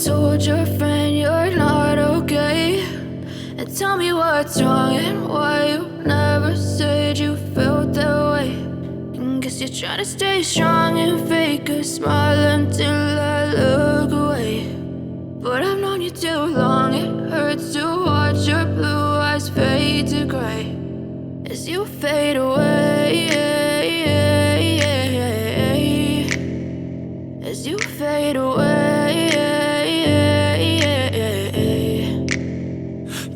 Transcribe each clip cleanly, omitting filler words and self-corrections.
told your friend you're not okay, and tell me what's wrong and why you never said you felt that way. And guess you're trying to stay strong and fake a smile until I look away. But I've known you too long, it hurts to watch your blue eyes fade to gray as you fade away, as you fade away.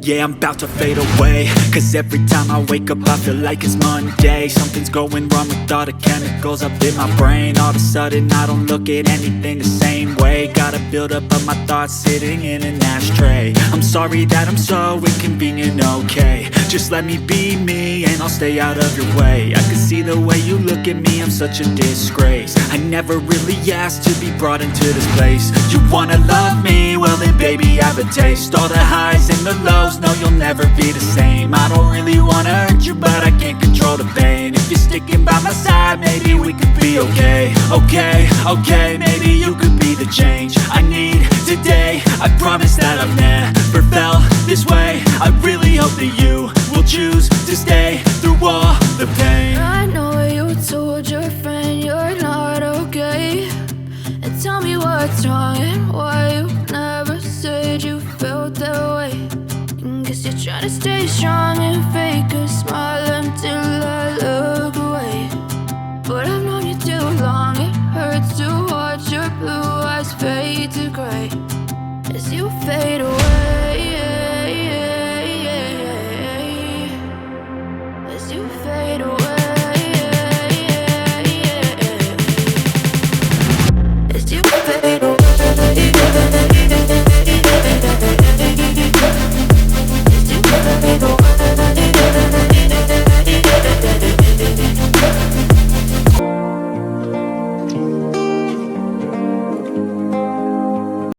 Yeah, I'm about to fade away, cause every time I wake up I feel like it's Monday. Something's going wrong with all the chemicals up in my brain. All of a sudden I don't look at anything the same way. Gotta build up of my thoughts sitting in an ashtray. I'm sorry that I'm so inconvenient, okay. Just let me be me and I'll stay out of your way. I can see the way you look at me, I'm such a disgrace. I never really asked to be brought into this place. You wanna love me? Well then baby I have a taste. All the highs and the lows, no you'll never be the same. I don't really wanna hurt you but I can't control the pain. If you're sticking by my side maybe we could be okay. Okay, maybe you could be the change I need today. I promise that I've never felt this way. I really hope that you will choose to stay through all the pain. I know you told your friend you're not okay, and tell me what's wrong and why you never said you felt that way. And guess you're trying to stay strong and fake a smile until I look away. But I've known you too long, it hurts to watch your blue eyes fade to gray as you fade away.